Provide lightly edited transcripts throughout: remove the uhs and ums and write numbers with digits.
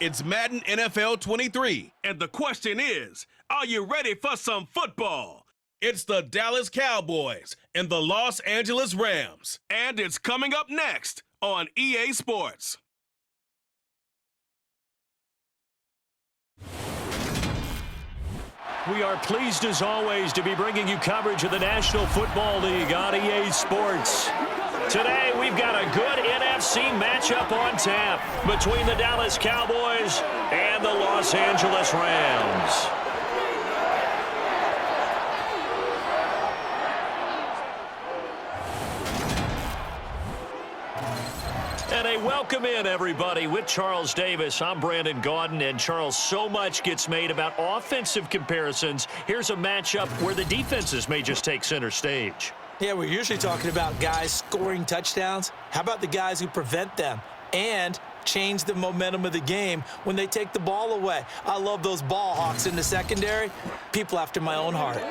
It's Madden NFL 23. And the question is, are you ready for some football? It's the Dallas Cowboys and the Los Angeles Rams. And it's coming up next on EA Sports. We are pleased as always to be bringing you coverage of the National Football League on EA Sports. Today we've got a good NFC matchup on tap between the Dallas Cowboys and the Los Angeles Rams. And a welcome in, everybody, with Charles Davis. I'm Brandon Gaudin, and Charles, so much gets made about offensive comparisons. Here's a matchup where the defenses may just take center stage. Yeah, we're usually talking about guys scoring touchdowns. How about the guys who prevent them and change the momentum of the game when they take the ball away? I love those ball hawks in the secondary. People after my own heart.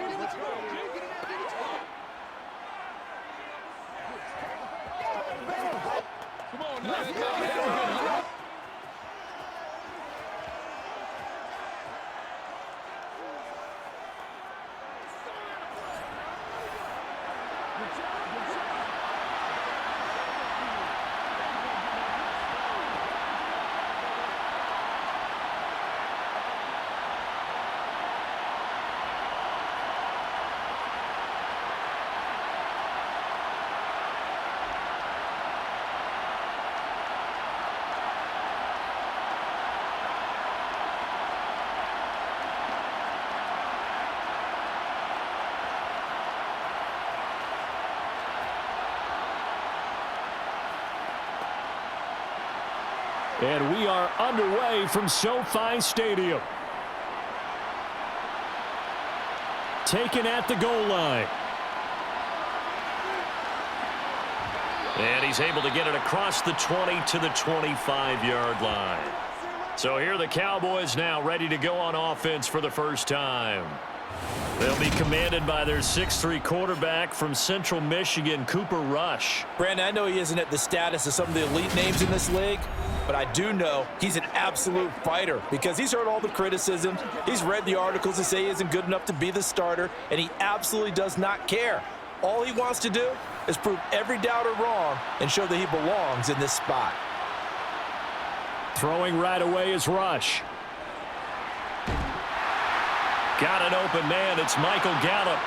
And we are underway from SoFi Stadium. Taken at the goal line. And he's able to get it across the 20 to the 25-yard line. So here are the Cowboys now ready to go on offense for the first time. They'll be commanded by their 6'3" quarterback from Central Michigan, Cooper Rush. Brandon, I know he isn't at the status of some of the elite names in this league, but I do know he's an absolute fighter because he's heard all the criticisms. He's read the articles that say he isn't good enough to be the starter, and he absolutely does not care. All he wants to do is prove every doubter wrong and show that he belongs in this spot. Throwing right away is Rush. Got an open man. It's Michael Gallup.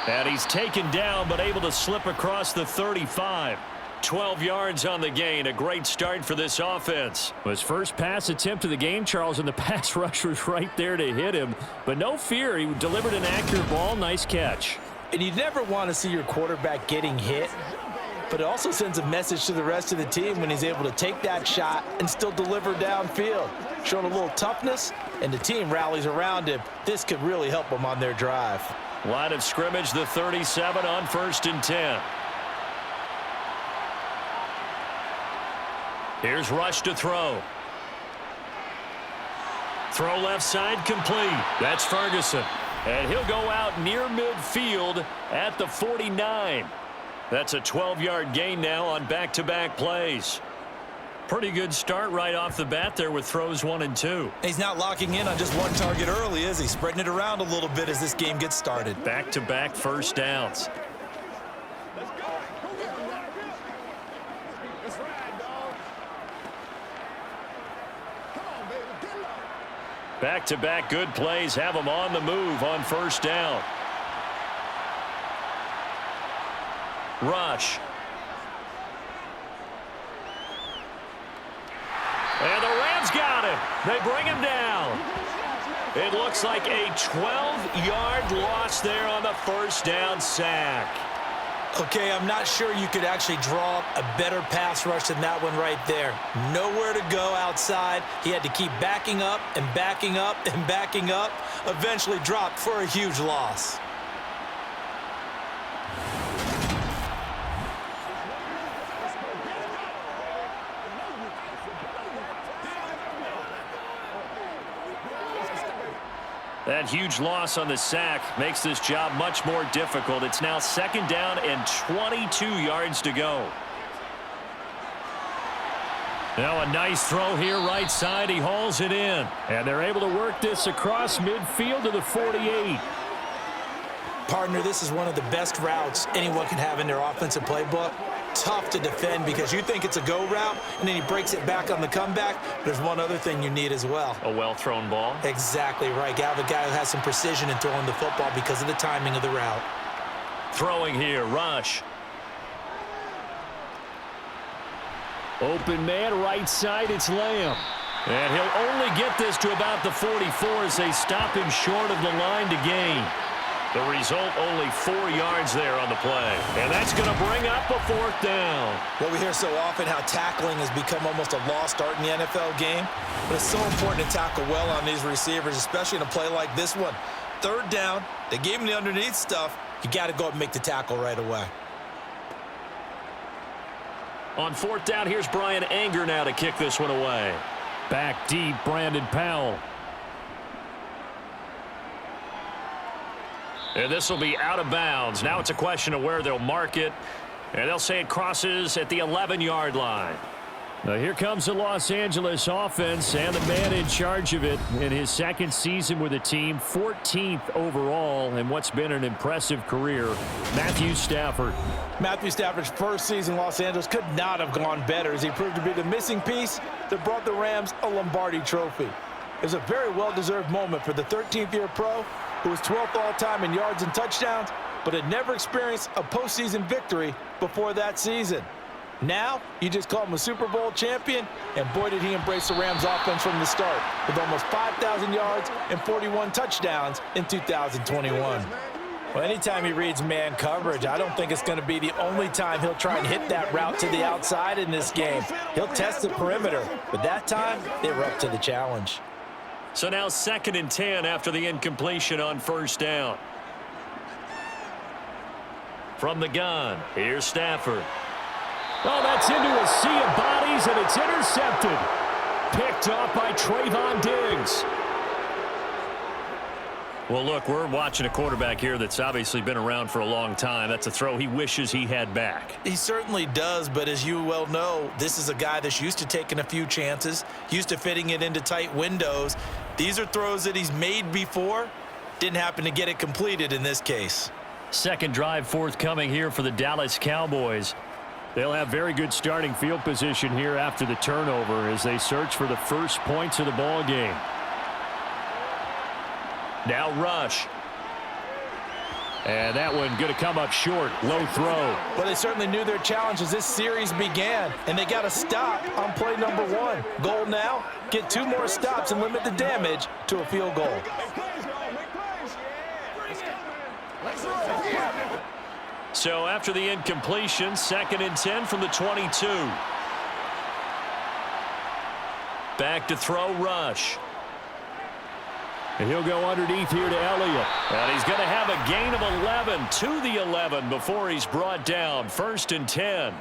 And he's taken down but able to slip across the 35. 12 yards on the gain. A great start for this offense. His first pass attempt of the game, Charles, and the pass rush was right there to hit him. But no fear. He delivered an accurate ball. Nice catch. And you never want to see your quarterback getting hit, but it also sends a message to the rest of the team when he's able to take that shot and still deliver downfield. Showing a little toughness, and the team rallies around him. This could really help them on their drive. Line of scrimmage, the 37 on 1st and 10. Here's Rush to throw. Throw left side complete. That's Ferguson. And he'll go out near midfield at the 49. That's a 12-yard gain now on back-to-back plays. Pretty good start right off the bat there with throws 1 and 2. He's not locking in on just one target early, is he? Spreading it around a little bit as this game gets started. Back-to-back first downs. Back-to-back good plays have him on the move on first down. Rush. And the Rams got him. They bring him down. It looks like a 12-yard loss there on the first down sack. Okay, I'm not sure you could actually draw up a better pass rush than that one right there. Nowhere to go outside. He had to keep backing up and backing up and backing up. Eventually dropped for a huge loss. That huge loss on the sack makes this job much more difficult. It's now 2nd down and 22 yards to go. Now a nice throw here right side. He hauls it in. And they're able to work this across midfield to the 48. Partner, this is one of the best routes anyone can have in their offensive playbook. Tough to defend because you think it's a go route, and then he breaks it back on the comeback. There's one other thing you need as well. A well-thrown ball. Exactly right. You have a guy who has some precision in throwing the football because of the timing of the route. Throwing here, Rush. Open man, right side, it's Lamb. And he'll only get this to about the 44 as they stop him short of the line to gain. The result, only 4 yards there on the play. And that's going to bring up a 4th down. Well, we hear so often how tackling has become almost a lost art in the NFL game. But it's so important to tackle well on these receivers, especially in a play like this one. 3rd down, they gave him the underneath stuff. You got to go up and make the tackle right away. On 4th down, here's Brian Anger now to kick this one away. Back deep, Brandon Powell. And this will be out of bounds. Now it's a question of where they'll mark it. And they'll say it crosses at the 11-yard line. Now here comes the Los Angeles offense and the man in charge of it in his 2nd season with the team, 14th overall in what's been an impressive career, Matthew Stafford. Matthew Stafford's first season in Los Angeles could not have gone better as he proved to be the missing piece that brought the Rams a Lombardi trophy. It was a very well-deserved moment for the 13th-year pro who was 12th all-time in yards and touchdowns, but had never experienced a postseason victory before that season. Now, you just call him a Super Bowl champion, and boy did he embrace the Rams offense from the start, with almost 5,000 yards and 41 touchdowns in 2021. Well, anytime he reads man coverage, I don't think it's going to be the only time he'll try and hit that route to the outside in this game. He'll test the perimeter, but that time, they were up to the challenge. So now 2nd and 10 after the incompletion on 1st down. From the gun, here's Stafford. Oh, that's into a sea of bodies, and it's intercepted. Picked off by Trayvon Diggs. Well, look, we're watching a quarterback here that's obviously been around for a long time. That's a throw he wishes he had back. He certainly does, but as you well know, this is a guy that's used to taking a few chances, used to fitting it into tight windows. These are throws that he's made before. Didn't happen to get it completed in this case. 2nd drive forthcoming here for the Dallas Cowboys. They'll have very good starting field position here after the turnover as they search for the first points of the ball game. Now Rush. And that one going to come up short. Low throw. Well, they certainly knew their challenge as this series began, and they got to stop on play number 1. Goal now, get 2 more stops and limit the damage to a field goal. So after the incompletion, 2nd and 10 from the 22. Back to throw, Rush. And he'll go underneath here to Elliott. And he's going to have a gain of 11 to the 11 before he's brought down. 1st and 10.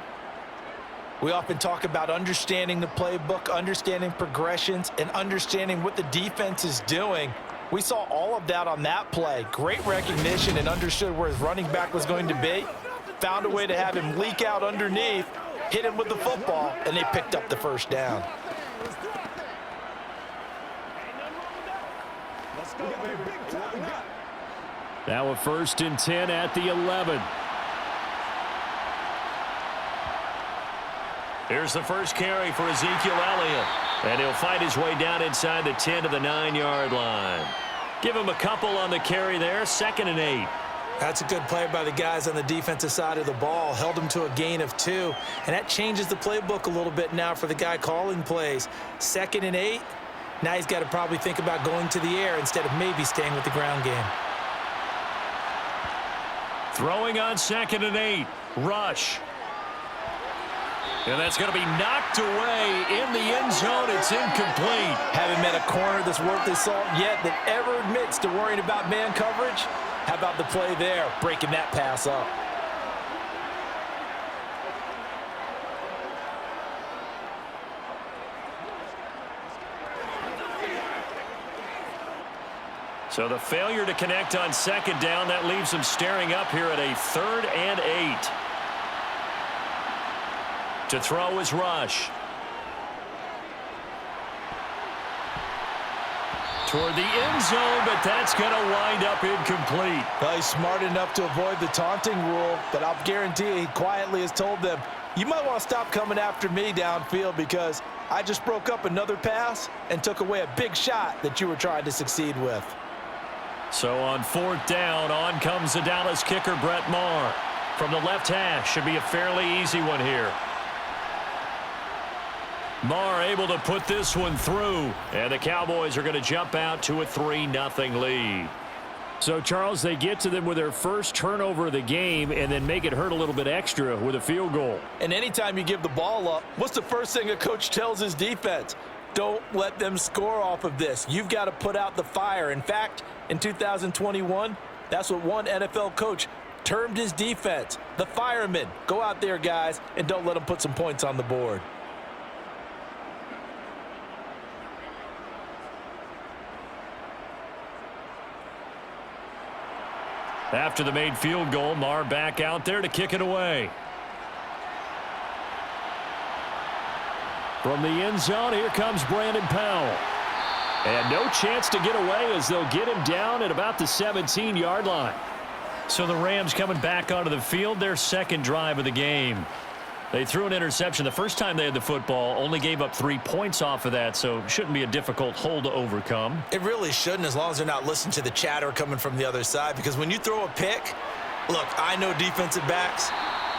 We often talk about understanding the playbook, understanding progressions, and understanding what the defense is doing. We saw all of that on that play. Great recognition and understood where his running back was going to be. Found a way to have him leak out underneath, hit him with the football, and they picked up the 1st down. Now a 1st and 10 at the 11. Here's the first carry for Ezekiel Elliott. And he'll fight his way down inside the 10 to the 9-yard line. Give him a couple on the carry there. 2nd and 8. That's a good play by the guys on the defensive side of the ball. Held him to a gain of 2. And that changes the playbook a little bit now for the guy calling plays. 2nd and 8. Now he's got to probably think about going to the air instead of maybe staying with the ground game. Throwing on 2nd and 8. Rush. And that's going to be knocked away in the end zone. It's incomplete. Haven't met a corner that's worth his salt yet that ever admits to worrying about man coverage. How about the play there, breaking that pass up? So the failure to connect on 2nd down, that leaves him staring up here at a 3rd and 8. To throw is Rush. toward the end zone, but that's going to wind up incomplete. Well, he's smart enough to avoid the taunting rule, but I'll guarantee he quietly has told them, you might want to stop coming after me downfield because I just broke up another pass and took away a big shot that you were trying to succeed with. So on 4th down, on comes the Dallas kicker, Brett Maher. From the left hash, should be a fairly easy one here. Maher able to put this one through, and the Cowboys are going to jump out to a 3-0 lead. So, Charles, they get to them with their first turnover of the game and then make it hurt a little bit extra with a field goal. And anytime you give the ball up, what's the first thing a coach tells his defense? Don't let them score off of this. You've got to put out the fire. In fact, in 2021, that's what one NFL coach termed his defense, the firemen. Go out there, guys, and don't let them put some points on the board. After the made field goal, Maher back out there to kick it away. From the end zone, here comes Brandon Powell. And no chance to get away as they'll get him down at about the 17-yard line. So the Rams coming back onto the field, their second drive of the game. They threw an interception the first time they had the football, only gave up 3 points off of that, so shouldn't be a difficult hole to overcome. It really shouldn't, as long as they're not listening to the chatter coming from the other side, because when you throw a pick, look, I know defensive backs,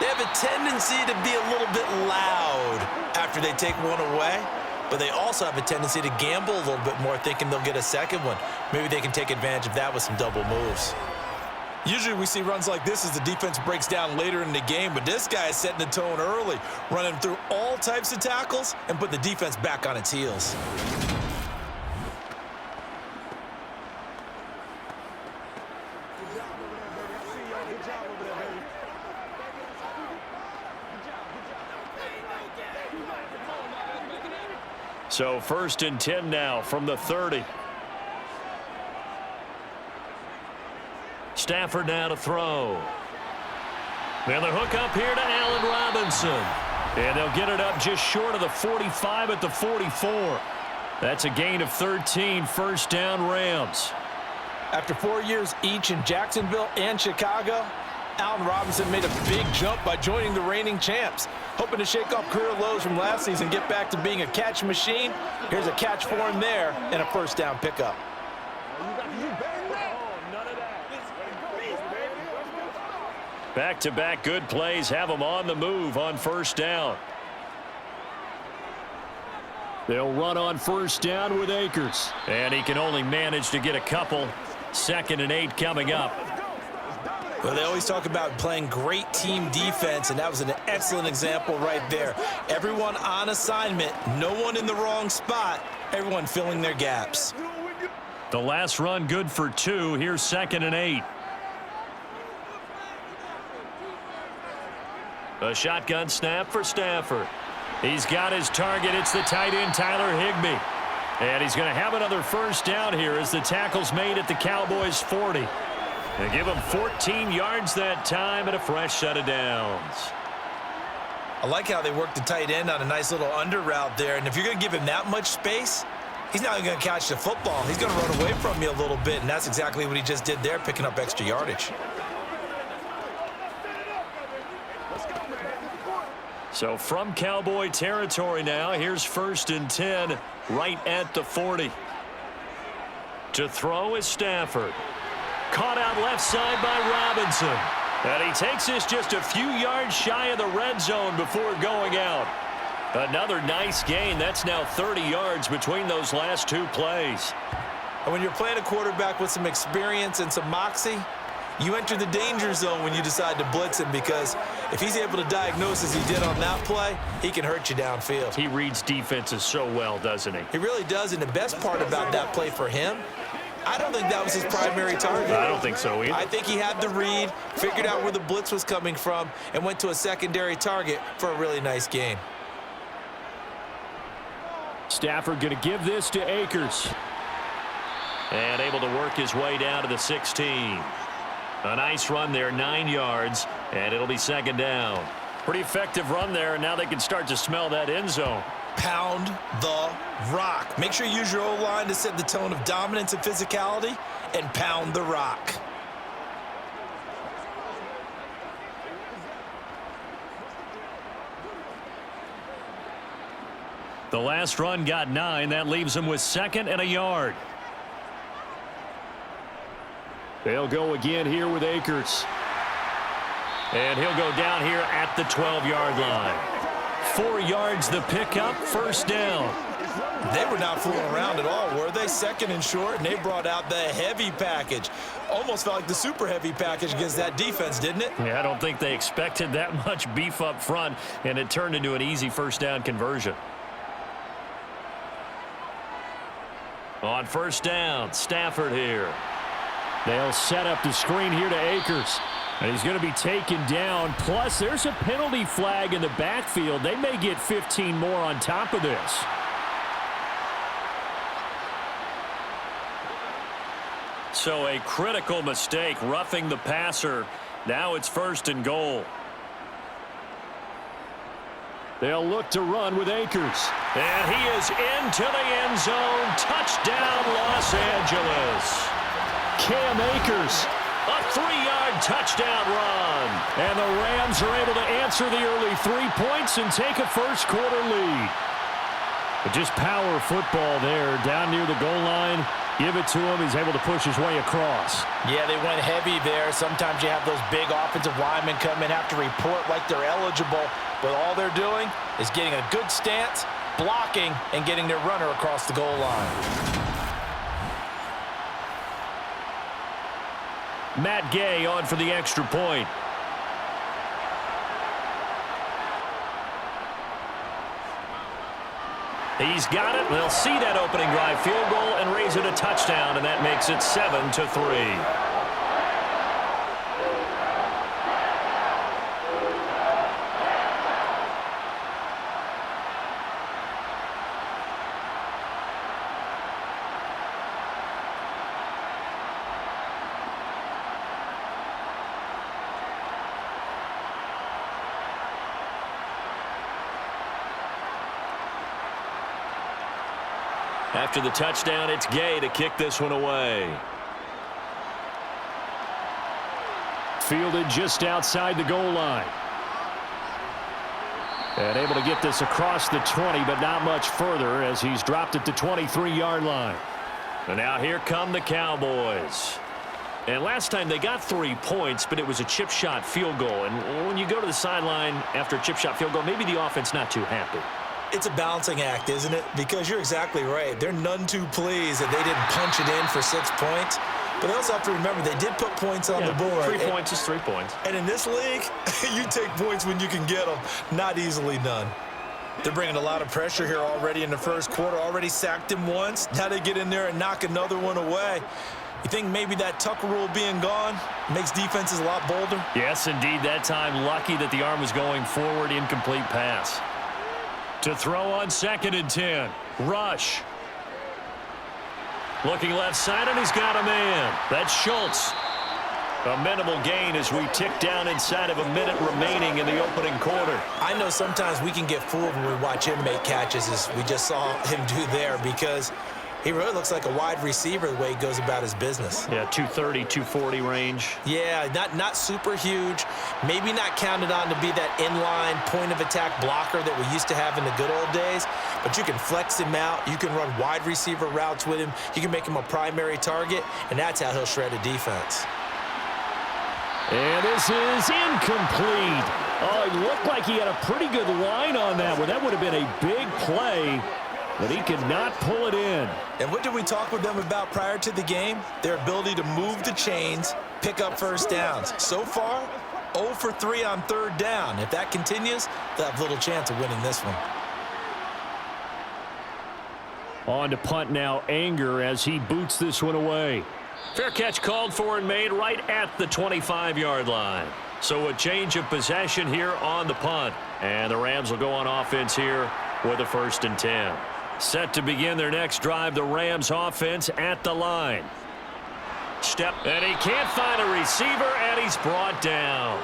they have a tendency to be a little bit loud after they take one away, but they also have a tendency to gamble a little bit more, thinking they'll get a second one. Maybe they can take advantage of that with some double moves. Usually we see runs like this as the defense breaks down later in the game, but this guy is setting the tone early, running through all types of tackles and put the defense back on its heels. So 1st and 10 now from the 30. Stafford now to throw. And the hook up here to Allen Robinson. And they'll get it up just short of the 45 at the 44. That's a gain of 13, 1st down Rams. After 4 years each in Jacksonville and Chicago, Allen Robinson made a big jump by joining the reigning champs. Hoping to shake off career lows from last season, get back to being a catch machine. Here's a catch for him there and a 1st down pickup. Back-to-back good plays have them on the move on 1st down. They'll run on 1st down with Akers. And he can only manage to get a couple. 2nd and 8 coming up. Well, they always talk about playing great team defense, and that was an excellent example right there. Everyone on assignment, no one in the wrong spot, everyone filling their gaps. The last run good for 2. Here's 2nd and 8. A shotgun snap for Stafford. He's got his target. It's the tight end, Tyler Higbee. And he's going to have another 1st down here as the tackle's made at the Cowboys' 40. They give him 14 yards that time and a fresh set of downs. I like how they work the tight end on a nice little under route there. And if you're going to give him that much space, he's not going to catch the football. He's going to run away from you a little bit, and that's exactly what he just did there, picking up extra yardage. So from Cowboy territory now, here's 1st and 10 right at the 40. To throw is Stafford. Caught out left side by Robinson. And he takes this just a few yards shy of the red zone before going out. Another nice gain. That's now 30 yards between those last 2 plays. And when you're playing a quarterback with some experience and some moxie, you enter the danger zone when you decide to blitz him, because if he's able to diagnose as he did on that play, he can hurt you downfield. He reads defenses so well, doesn't he? He really does, and the best part about that play for him, I don't think that was his primary target. I don't think so either. I think he had the read, figured out where the blitz was coming from, and went to a secondary target for a really nice gain. Stafford going to give this to Akers. And able to work his way down to the 16. A nice run there, 9 yards, and it'll be 2nd down. Pretty effective run there, and now they can start to smell that end zone. Pound the rock. Make sure you use your O-line to set the tone of dominance and physicality, and pound the rock. The last run got 9. That leaves him with 2nd and a yard. They'll go again here with Akers. And he'll go down here at the 12-yard line. 4 yards the pickup, first down. They were not fooling around at all, were they? 2nd and short, and they brought out the heavy package. Almost felt like the super heavy package against that defense, didn't it? Yeah, I don't think they expected that much beef up front, and it turned into an easy first down conversion. On first down, Stafford here. They'll set up the screen here to Akers. And he's going to be taken down. Plus, there's a penalty flag in the backfield. They may get 15 more on top of this. So a critical mistake, roughing the passer. Now it's 1st and goal. They'll look to run with Akers. And he is into the end zone. Touchdown, Los Angeles. Cam Akers. A 3-yard touchdown run. And the Rams are able to answer the early 3 points and take a first-quarter lead. But just power football there down near the goal line. Give it to him. He's able to push his way across. Yeah, they went heavy there. Sometimes you have those big offensive linemen come in, have to report like they're eligible. But all they're doing is getting a good stance, blocking, and getting their runner across the goal line. Matt Gay on for the extra point. He's got it. They'll see that opening drive field goal and raise it a touchdown, and that makes it 7-3. After the touchdown, it's Gay to kick this one away. Fielded just outside the goal line. And able to get this across the 20, but not much further as he's dropped at the 23-yard line. And now here come the Cowboys. And last time they got 3 points, but it was a chip shot field goal. And when you go to the sideline after a chip shot field goal, maybe the offense not too happy. It's a balancing act, isn't it? Because you're exactly right. They're none too pleased that they didn't punch it in for 6 points. But they also have to remember they did put points on the board. 3 points is 3 points. And in this league, you take points when you can get them. Not easily done. They're bringing a lot of pressure here already in the first quarter. Already sacked him once. Now they get in there and knock another one away. You think maybe that Tucker rule being gone makes defenses a lot bolder? Yes, indeed. That time, lucky that the arm was going forward. Incomplete pass. To throw on 2nd and 10. Rush. Looking left side, and he's got a man. That's Schultz. A minimal gain as we tick down inside of a minute remaining in the opening quarter. I know sometimes we can get fooled when we watch him make catches, as we just saw him do there, because he really looks like a wide receiver the way he goes about his business. Yeah, 230, 240 range. Yeah, not super huge. Maybe not counted on to be that inline point-of-attack blocker that we used to have in the good old days. But you can flex him out. You can run wide receiver routes with him. You can make him a primary target, and that's how he'll shred a defense. And this is incomplete. Oh, it looked like he had a pretty good line on that one. That would have been a big play. But he could not pull it in. And what did we talk with them about prior to the game? Their ability to move the chains, pick up first downs. So far, 0 for 3 on 3rd down. If that continues, they'll have little chance of winning this one. On to punt now, Anger, as he boots this one away. Fair catch called for and made right at the 25-yard line. So a change of possession here on the punt. And the Rams will go on offense here with a 1st and 10. Set to begin their next drive, the Rams offense at the line. Step, and he can't find a receiver, and he's brought down.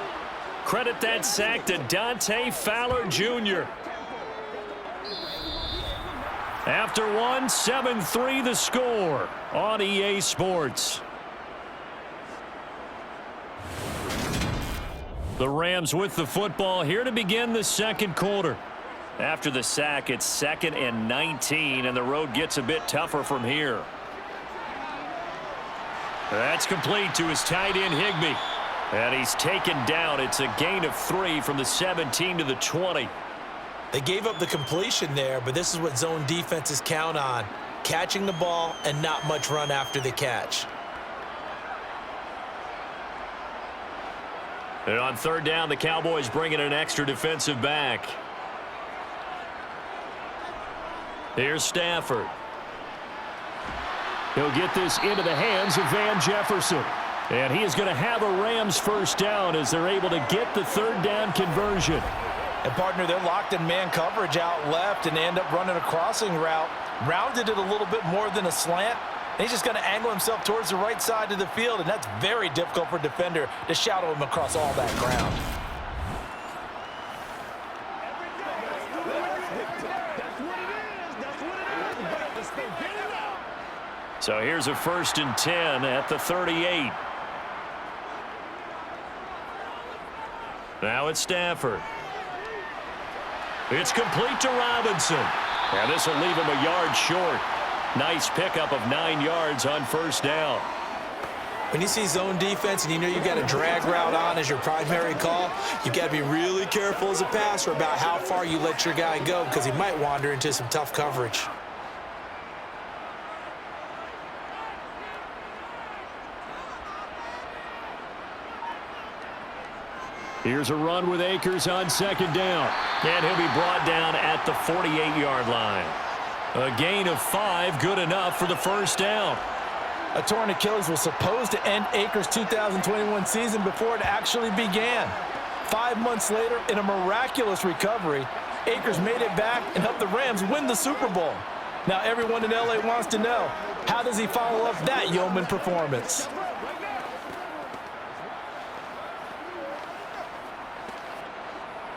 Credit that sack to Dante Fowler Jr. After one, 7-3 the score on EA Sports. The Rams with the football here to begin the second quarter. After the sack, it's 2nd and 19, and the road gets a bit tougher from here. That's complete to his tight end, Higbee. And he's taken down. It's a gain of 3 from the 17 to the 20. They gave up the completion there, but this is what zone defenses count on. Catching the ball and not much run after the catch. And on 3rd down, the Cowboys bring in an extra defensive back. Here's Stafford. He'll get this into the hands of Van Jefferson. And he is going to have a Rams first down as they're able to get the 3rd down conversion. And, partner, they're locked in man coverage out left, and they end up running a crossing route. Rounded it a little bit more than a slant. And he's just going to angle himself towards the right side of the field, and that's very difficult for a defender to shadow him across all that ground. So here's a 1st and 10 at the 38. Now it's Stafford. It's complete to Robinson. And this will leave him a yard short. Nice pickup of 9 yards on 1st down. When you see zone defense and you know you've got a drag route on as your primary call, you've got to be really careful as a passer about how far you let your guy go because he might wander into some tough coverage. Here's a run with Akers on 2nd down. And he'll be brought down at the 48-yard line. A gain of 5, good enough for the 1st down. A torn Achilles was supposed to end Akers' 2021 season before it actually began. 5 months later, in a miraculous recovery, Akers made it back and helped the Rams win the Super Bowl. Now everyone in LA wants to know, how does he follow up that yeoman performance?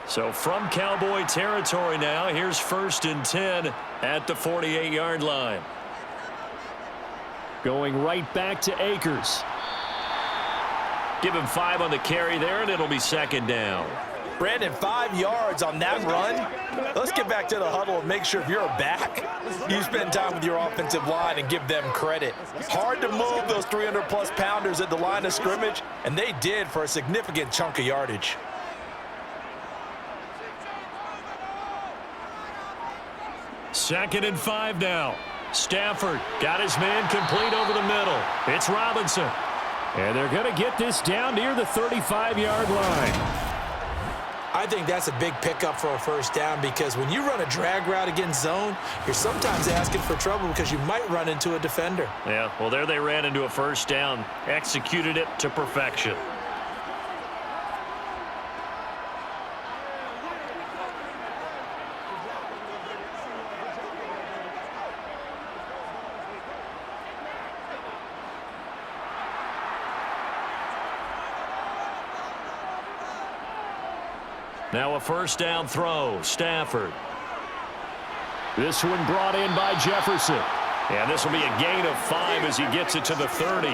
So from Cowboy territory now, here's 1st and 10 at the 48-yard line. Going right back to Akers. Give him 5 on the carry there, and it'll be 2nd down. Brandon, 5 yards on that run. Let's get back to the huddle and make sure if you're a back, you spend time with your offensive line and give them credit. Hard to move those 300-plus pounders at the line of scrimmage, and they did for a significant chunk of yardage. Second and 5 now. Stafford got his man complete over the middle. It's Robinson. And they're going to get this down near the 35-yard line. I think that's a big pickup for a 1st down because when you run a drag route against zone, you're sometimes asking for trouble because you might run into a defender. Yeah, well, there they ran into a 1st down. Executed it to perfection. Now a 1st down throw. Stafford. This one brought in by Jefferson. And this will be a gain of 5 as he gets it to the 30.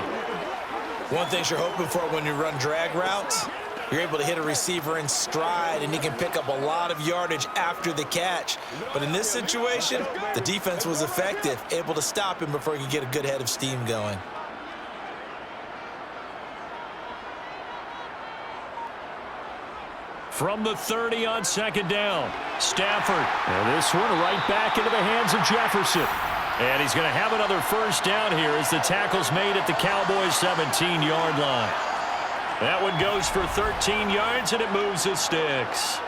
One thing you're hoping for when you run drag routes, you're able to hit a receiver in stride, and he can pick up a lot of yardage after the catch. But in this situation, the defense was effective, able to stop him before he could get a good head of steam going. From the 30 on 2nd down, Stafford. And this one right back into the hands of Jefferson. And he's going to have another 1st down here as the tackle's made at the Cowboys' 17-yard line. That one goes for 13 yards, and it moves the sticks.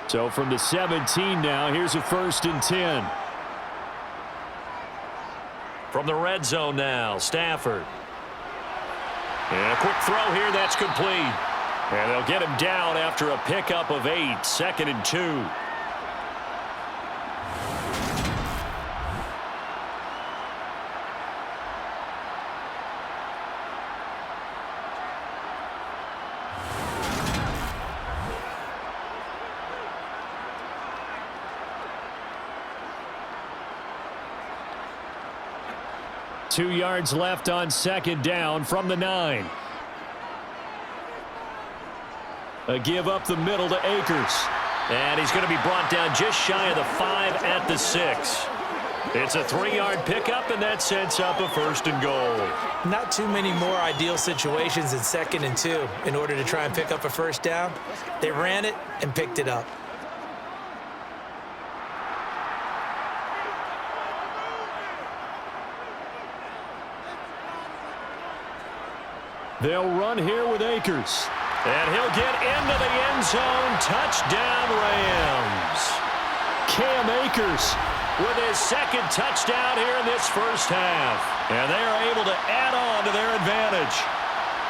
So from the 17 now, here's a 1st and 10. From the red zone now, Stafford. And a quick throw here, that's complete. And they'll get him down after a pickup of 8, 2nd and 2. Two yards left on 2nd down from the 9. A give up the middle to Akers. And he's going to be brought down just shy of the 5 at the 6. It's a 3-yard pickup, and that sets up a 1st and goal. Not too many more ideal situations in 2nd and 2 in order to try and pick up a 1st down. They ran it and picked it up. They'll run here with Akers. And he'll get into the end zone. Touchdown, Rams. Cam Akers with his 2nd touchdown here in this first half. And they are able to add on to their advantage.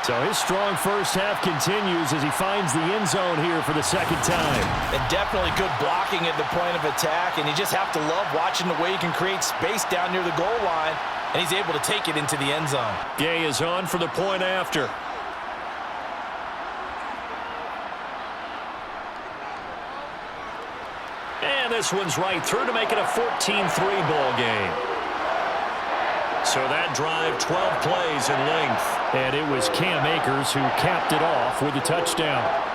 So his strong first half continues as he finds the end zone here for the 2nd time. And definitely good blocking at the point of attack. And you just have to love watching the way he can create space down near the goal line. And he's able to take it into the end zone. Gay is on for the point after. And this one's right through to make it a 14-3 ball game. So that drive, 12 plays in length. And it was Cam Akers who capped it off with the touchdown.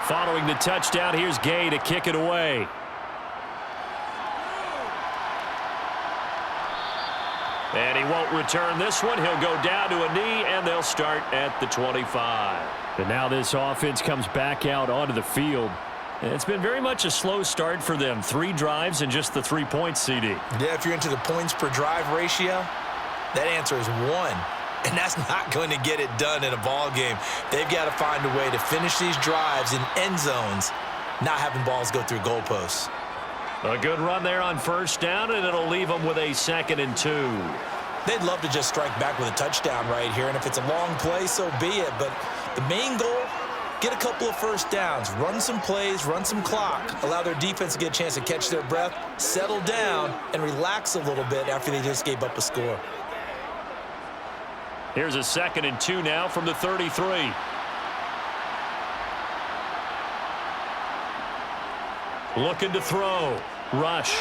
Following the touchdown, here's Gay to kick it away. And he won't return this one. He'll go down to a knee, and they'll start at the 25. And now this offense comes back out onto the field. And it's been very much a slow start for them. 3 drives and just the 3 points, CD. Yeah, if you're into the points per drive ratio, that answer is 1. And that's not going to get it done in a ball game. They've got to find a way to finish these drives in end zones, not having balls go through goalposts. A good run there on 1st down, and it'll leave them with a 2nd and 2. They'd love to just strike back with a touchdown right here, and if it's a long play, so be it. But the main goal, get a couple of 1st downs, run some plays, run some clock, allow their defense to get a chance to catch their breath, settle down, and relax a little bit after they just gave up a score. Here's a 2nd and 2 now from the 33. Looking to throw. Rush.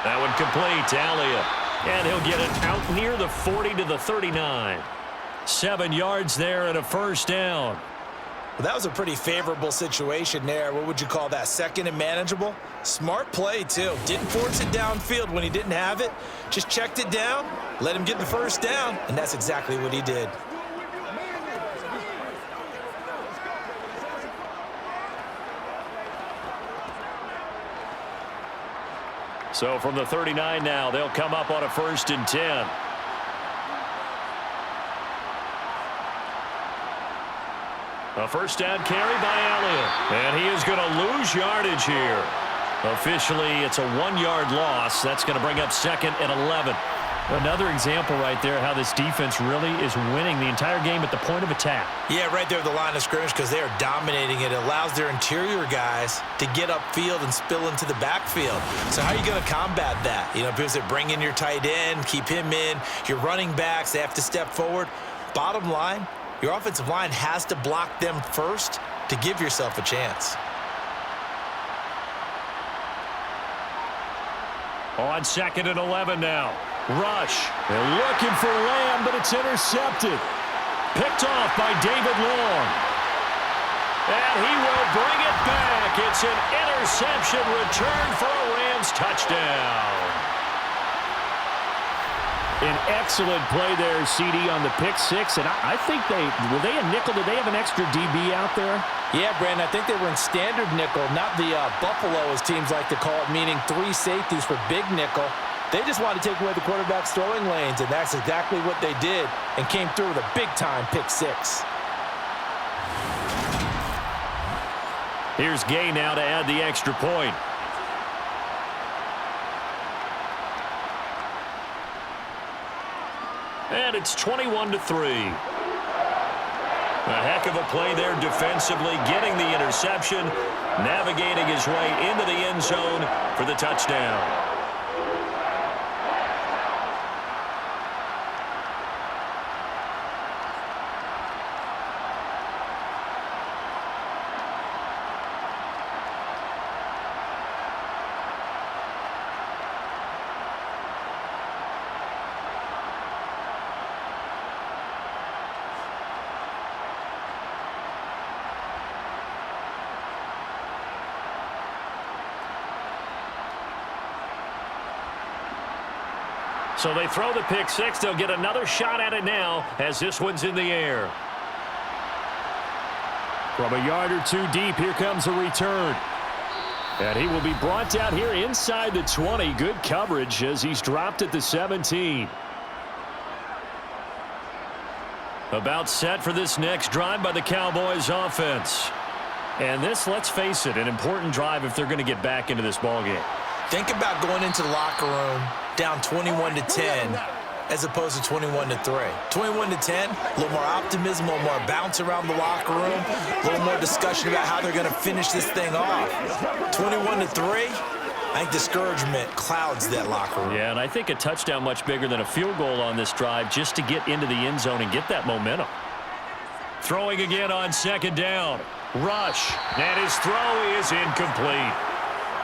That one complete to Elliott. And he'll get it out near the 40 to the 39. 7 yards there and a 1st down. Well, that was a pretty favorable situation there. What would you call that? 2nd and manageable? Smart play, too. Didn't force it downfield when he didn't have it. Just checked it down, let him get the 1st down, and that's exactly what he did. So from the 39 now, they'll come up on a 1st and 10. A 1st down carry by Elliott. And he is going to lose yardage here. Officially, it's a 1-yard loss. That's going to bring up 2nd and 11. Another example right there how this defense really is winning the entire game at the point of attack. Yeah, right there at the line of scrimmage because they are dominating it. It allows their interior guys to get upfield and spill into the backfield. So how are you going to combat that? You know, because they bring in your tight end, keep him in. Your running backs, they have to step forward. Bottom line, your offensive line has to block them first to give yourself a chance. On 2nd and 11 now. Rush. They're looking for Lamb, but it's intercepted. Picked off by David Long. And he will bring it back. It's an interception return for a Rams touchdown. An excellent play there, CD, on the pick six. And I think were they a nickel? Did they have an extra DB out there? Yeah, Brandon, I think they were in standard nickel, not the Buffalo, as teams like to call it, meaning 3 safeties for big nickel. They just wanted to take away the quarterback's throwing lanes, and that's exactly what they did and came through with a big-time pick six. Here's Gay now to add the extra point. And it's 21-3. A heck of a play there defensively, getting the interception, navigating his way into the end zone for the touchdown. So they throw the pick six. They'll get another shot at it now as this one's in the air. From a yard or two deep, here comes a return. And he will be brought down here inside the 20. Good coverage as he's dropped at the 17. About set for this next drive by the Cowboys offense. And this, let's face it, an important drive if they're going to get back into this ballgame. Think about going into the locker room down 21-10 as opposed to 21-3. 21-10, a little more optimism, a little more bounce around the locker room, a little more discussion about how they're going to finish this thing off. 21-3, I think discouragement clouds that locker room. Yeah, and I think a touchdown much bigger than a field goal on this drive just to get into the end zone and get that momentum. Throwing again on second down. Rush, and his throw is incomplete.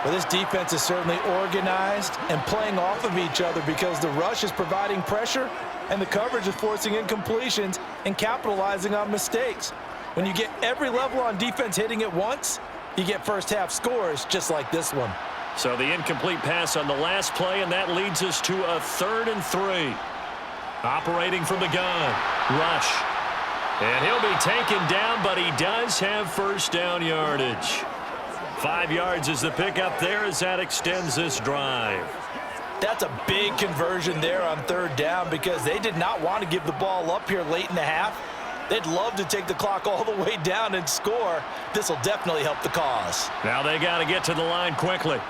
Well, this defense is certainly organized and playing off of each other because the rush is providing pressure and the coverage is forcing incompletions and capitalizing on mistakes. When you get every level on defense hitting at once, you get first half scores just like this one. So the incomplete pass on the last play, and that leads us to a 3rd and 3. Operating from the gun. Rush. And he'll be taken down, but he does have first down yardage. 5 yards is the pickup there as that extends this drive. That's a big conversion there on 3rd down because they did not want to give the ball up here late in the half. They'd love to take the clock all the way down and score. This will definitely help the cause. Now they got to get to the line quickly.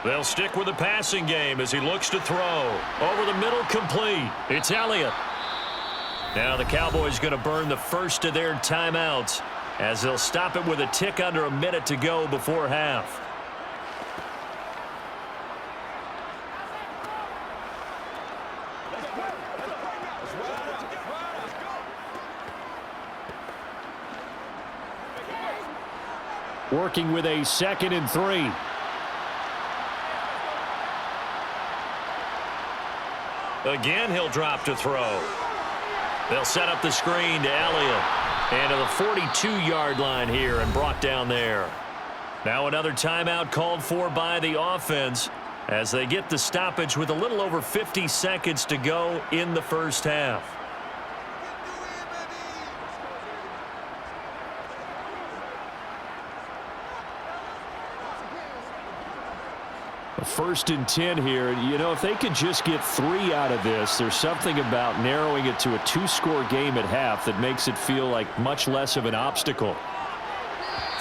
They'll stick with the passing game as he looks to throw. Over the middle, complete. It's Elliott. Now the Cowboys going to burn the first of their timeouts as they'll stop it with a tick under a minute to go before half. Working with a 2nd and 3. Again, he'll drop to throw. They'll set up the screen to Elliott. And to the 42-yard line here and brought down there. Now another timeout called for by the offense as they get the stoppage with a little over 50 seconds to go in the first half. A 1st and 10 here. You know, if they could just get 3 out of this, there's something about narrowing it to a 2-score game at half that makes it feel like much less of an obstacle.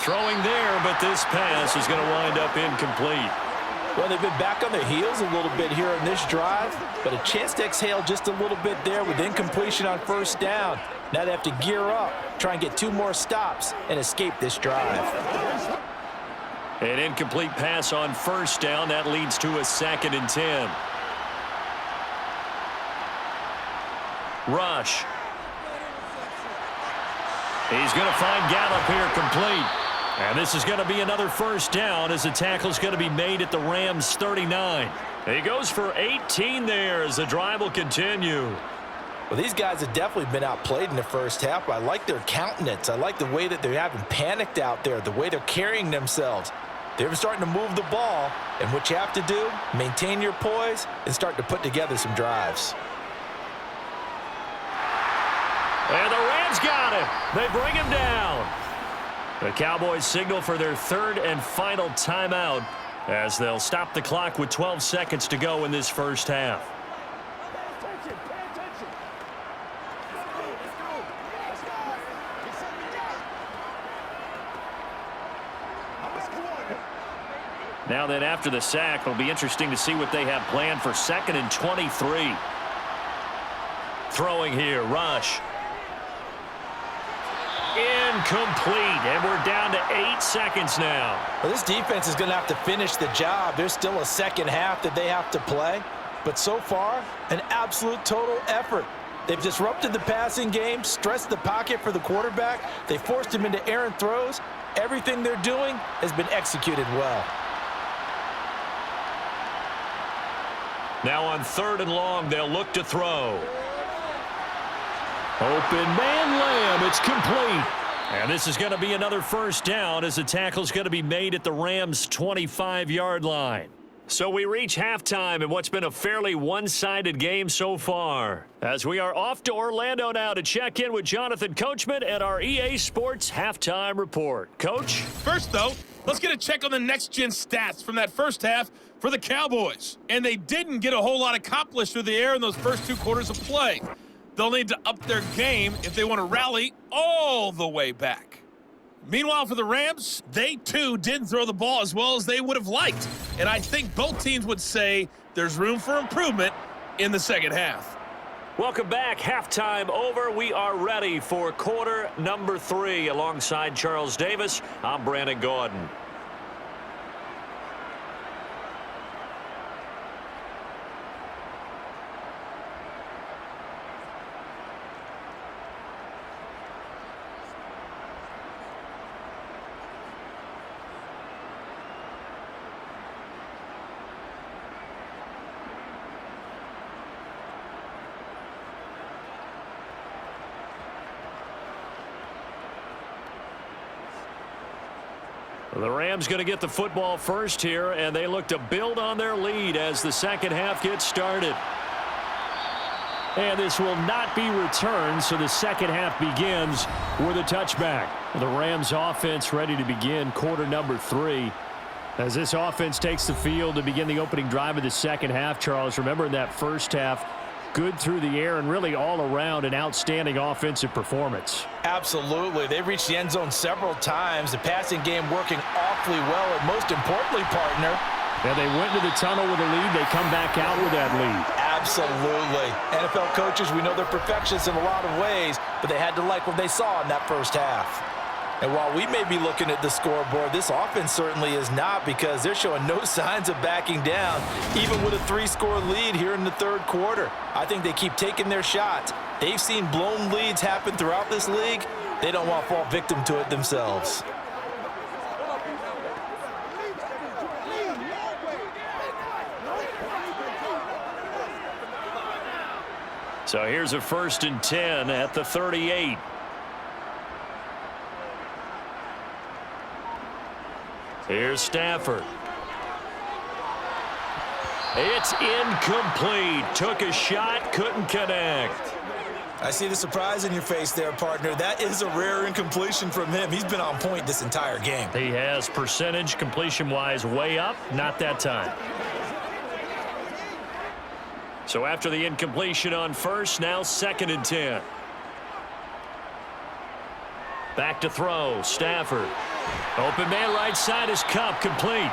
Throwing there, but this pass is going to wind up incomplete. Well, they've been back on their heels a little bit here in this drive, but a chance to exhale just a little bit there with incompletion on 1st down. Now they have to gear up, try and get 2 more stops, and escape this drive. An incomplete pass on 1st down. That leads to a 2nd and 10. Rush. He's going to find Gallup here complete. And this is going to be another 1st down as the tackle's going to be made at the Rams' 39. He goes for 18 there as the drive will continue. Well, these guys have definitely been outplayed in the first half, but I like their countenance. I like the way that they're having panicked out there, the way they're carrying themselves. They're starting to move the ball, and what you have to do, maintain your poise and start to put together some drives. And the Rams got him. They bring him down. The Cowboys signal for their third and final timeout as they'll stop the clock with 12 seconds to go in this first half. Now then, after the sack, it'll be interesting to see what they have planned for 2nd and 23. Throwing here, rush. Incomplete, and we're down to 8 seconds now. Well, this defense is going to have to finish the job. There's still a second half that they have to play. But so far, an absolute total effort. They've disrupted the passing game, stressed the pocket for the quarterback. They forced him into errant throws. Everything they're doing has been executed well. Now on 3rd and long, they'll look to throw. Open man Lamb. It's complete. And this is going to be another first down as the tackle's going to be made at the Rams' 25-yard line. So we reach halftime in what's been a fairly one-sided game so far. As we are off to Orlando now to check in with Jonathan Coachman and our EA Sports Halftime Report. Coach? First, though, let's get a check on the next-gen stats from that first half for the Cowboys. And they didn't get a whole lot accomplished through the air in those first 2 quarters of play. They'll need to up their game if they want to rally all the way back. Meanwhile, for the Rams, they too didn't throw the ball as well as they would have liked. And I think both teams would say there's room for improvement in the second half. Welcome back. Halftime over. We are ready for quarter number 3. Alongside Charles Davis, I'm Brandon Gordon. The Rams going to get the football first here, and they look to build on their lead as the second half gets started. And this will not be returned, so the second half begins with a touchback. The Rams offense ready to begin quarter number 3. As this offense takes the field to begin the opening drive of the second half, Charles, remember in that first half, good through the air and really all around an outstanding offensive performance. Absolutely. They reached the end zone several times. The passing game working awfully well, and most importantly, partner. And they went into the tunnel with a lead. They come back out with that lead. Absolutely. NFL coaches, we know they're perfectionists in a lot of ways, but they had to like what they saw in that first half. And while we may be looking at the scoreboard, this offense certainly is not, because they're showing no signs of backing down, even with a 3-score lead here in the third quarter. I think they keep taking their shots. They've seen blown leads happen throughout this league. They don't want to fall victim to it themselves. So here's a 1st and 10 at the 38. Here's Stafford. It's incomplete. Took a shot, couldn't connect. I see the surprise in your face there, partner. That is a rare incompletion from him. He's been on point this entire game. He has percentage completion-wise way up, not that time. So after the incompletion on first, now 2nd and 10. Back to throw, Stafford. Open man right side is Cup, complete.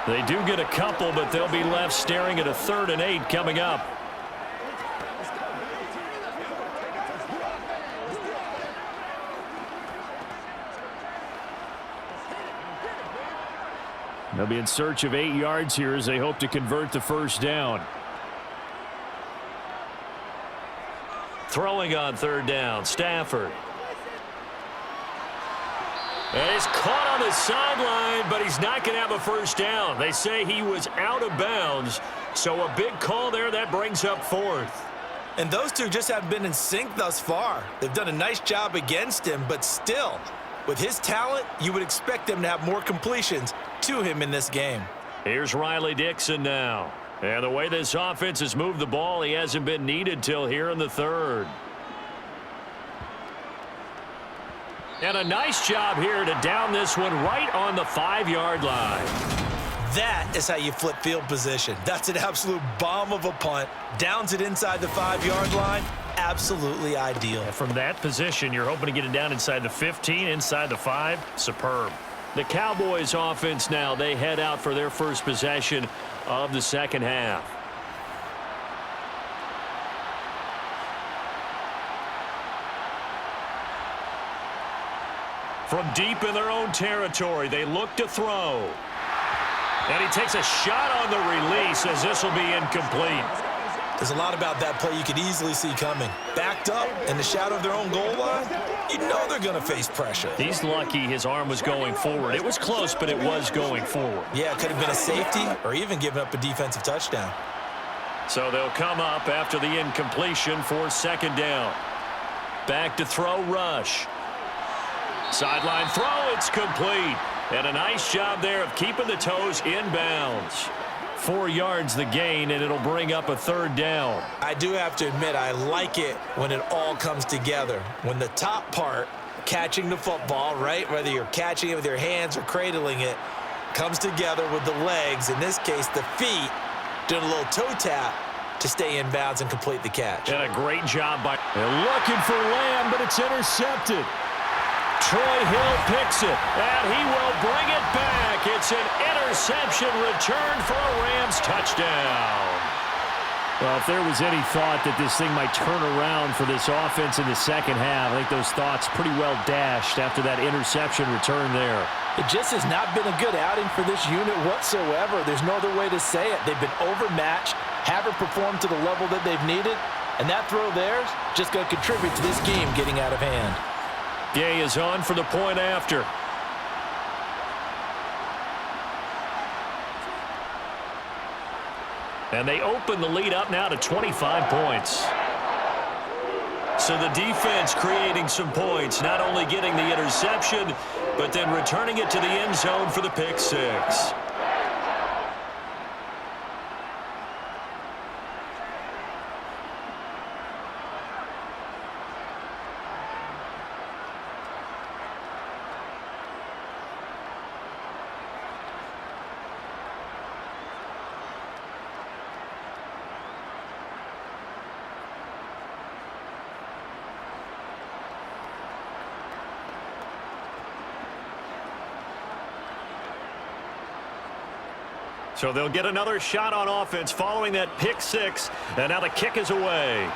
They do get a couple, but they'll be left staring at a 3rd and 8 coming up. They'll be in search of 8 yards here as they hope to convert the first down. Throwing on 3rd down, Stafford. And he's caught on the sideline, but he's not going to have a first down. They say he was out of bounds, so a big call there that brings up 4th. And those two just haven't been in sync thus far. They've done a nice job against him, but still, with his talent, you would expect them to have more completions to him in this game. Here's Riley Dixon now. And the way this offense has moved the ball, he hasn't been needed till here in the 3rd. And a nice job here to down this one right on the 5-yard line. That is how you flip field position. That's an absolute bomb of a punt. Downs it inside the 5-yard line. Absolutely ideal. And from that position, you're hoping to get it down inside the 15, inside the 5. Superb. The Cowboys offense now, they head out for their first possession of the second half. From deep in their own territory, they look to throw. And he takes a shot on the release as this will be incomplete. There's a lot about that play you could easily see coming. Backed up in the shadow of their own goal line, you know they're going to face pressure. He's lucky his arm was going forward. It was close, but it was going forward. Yeah, it could have been a safety or even given up a defensive touchdown. So they'll come up after the incompletion for second down. Back to throw, Rush. Sideline throw, it's complete. And a nice job there of keeping the toes inbounds. 4 yards the gain, and it'll bring up a third down. I do have to admit, I like it when it all comes together. When the top part, catching the football, right, whether you're catching it with your hands or cradling it, comes together with the legs, in this case the feet, doing a little toe tap to stay in bounds and complete the catch. And a great job by... They're looking for Lamb, but it's intercepted. Troy Hill picks it, and he will bring it back. It's an interception return for a Rams touchdown. Well, if there was any thought that this thing might turn around for this offense in the second half, I think those thoughts pretty well dashed after that interception return there. It just has not been a good outing for this unit whatsoever. There's no other way to say it. They've been overmatched, haven't performed to the level that they've needed, and that throw there is just going to contribute to this game getting out of hand. Gay is on for the point after. And they open the lead up now to 25 points. So the defense creating some points, not only getting the interception, but then returning it to the end zone for the pick six. So they'll get another shot on offense following that pick six. And now the kick is away.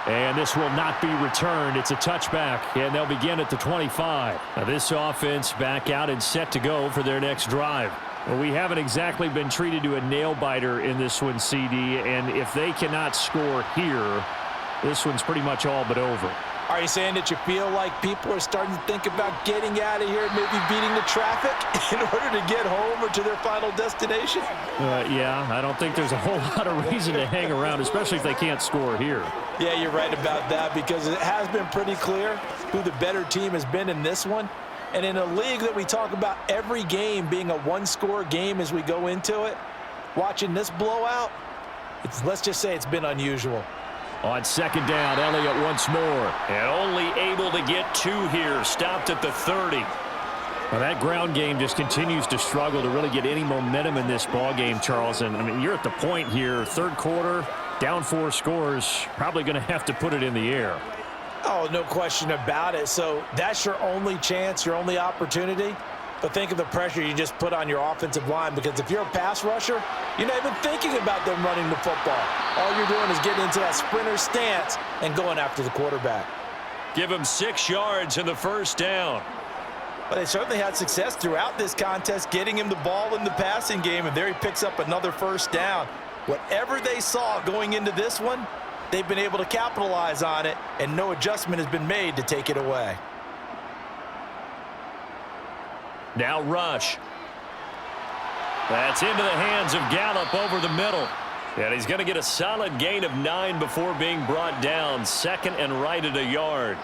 And this will not be returned. It's a touchback, and they'll begin at the 25. Now this offense back out and set to go for their next drive. Well, we haven't exactly been treated to a nail-biter in this one, CD, and if they cannot score here, this one's pretty much all but over. Are you saying that you feel like people are starting to think about getting out of here, maybe beating the traffic in order to get home or to their final destination? Yeah, I don't think there's a whole lot of reason to hang around, especially if they can't score here. Yeah, you're right about that because it has been pretty clear who the better team has been in this one. And in a league that we talk about every game being a one-score game as we go into it, watching this blowout, let's just say it's been unusual. On second down, Elliott once more. And only able to get two here. Stopped at the 30. Well, that ground game just continues to struggle to really get any momentum in this ball game, Charles. And I mean, you're at the point here, third quarter, down 4 scores, probably going to have to put it in the air. Oh, no question about it. So that's your only chance, your only opportunity. But think of the pressure you just put on your offensive line, because if you're a pass rusher, you're not even thinking about them running the football. All you're doing is getting into that sprinter stance and going after the quarterback. Give him 6 yards in the first down. But they certainly had success throughout this contest, getting him the ball in the passing game, and there he picks up another first down. Whatever they saw going into this one, they've been able to capitalize on it, and no adjustment has been made to take it away. Now Rush. That's into the hands of Gallup over the middle. And he's going to get a solid gain of 9 before being brought down. Second and right at a yard.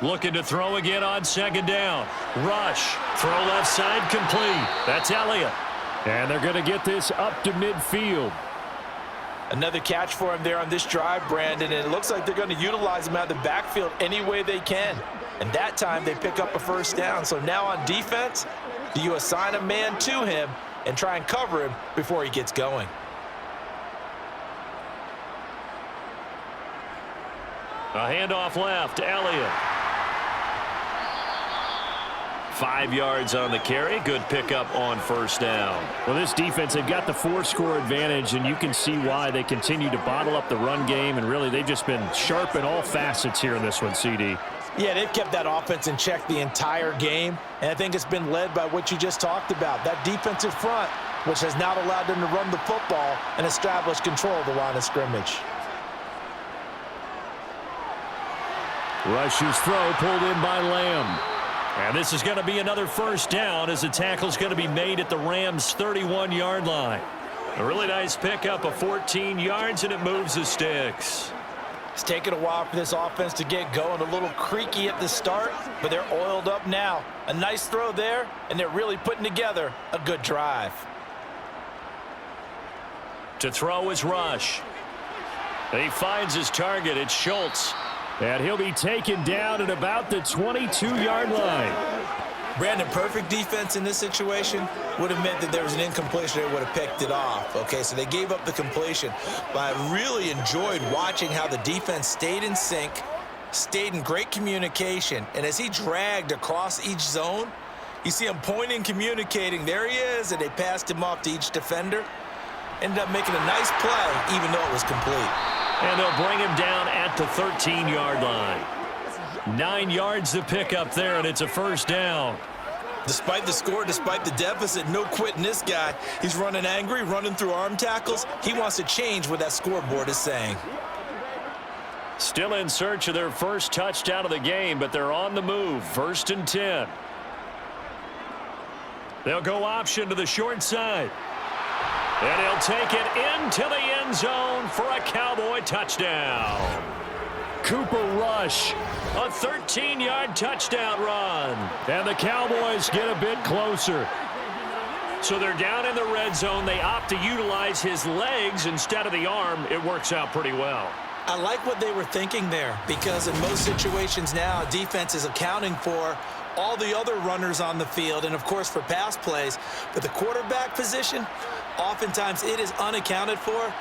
Looking to throw again on second down. Rush. Throw left side complete. That's Elliott. And they're going to get this up to midfield. Another catch for him there on this drive, Brandon, and it looks like they're going to utilize him out of the backfield any way they can. And that time they pick up a first down. So now on defense, do you assign a man to him and try and cover him before he gets going? A handoff left, Elliott. 5 yards on the carry. Good pickup on first down. Well, this defense, they've got the 4-score advantage, and you can see why they continue to bottle up the run game, and really they've just been sharp in all facets here in this one, CD. Yeah, they've kept that offense in check the entire game, and I think it's been led by what you just talked about, that defensive front, which has now allowed them to run the football and establish control of the line of scrimmage. Rush's throw pulled in by Lamb. And this is going to be another first down as the tackle's going to be made at the Rams' 31-yard line. A really nice pickup of 14 yards, and it moves the sticks. It's taken a while for this offense to get going. A little creaky at the start, but they're oiled up now. A nice throw there, and they're really putting together a good drive. To throw is Rush. He finds his target. It's Schultz. And he'll be taken down at about the 22-yard line. Brandon, perfect defense in this situation would have meant that there was an incompletion. They would have picked it off. Okay, so they gave up the completion. But I really enjoyed watching how the defense stayed in sync, stayed in great communication. And as he dragged across each zone, you see him pointing, communicating. There he is, and they passed him off to each defender. Ended up making a nice play, even though it was complete. And they'll bring him down at the 13-yard line. 9 yards to pick up there, and it's a first down. Despite the score, despite the deficit, no quitting this guy. He's running angry, running through arm tackles. He wants to change what that scoreboard is saying. Still in search of their first touchdown of the game, but they're on the move. 1st and 10. They'll go option to the short side. And he'll take it into the end zone for a Cowboy touchdown. Cooper Rush. A 13-yard touchdown run. And the Cowboys get a bit closer. So they're down in the red zone. They opt to utilize his legs instead of the arm. It works out pretty well. I like what they were thinking there, because in most situations now, defense is accounting for all the other runners on the field and, of course, for pass plays. But the quarterback position, oftentimes it is unaccounted for.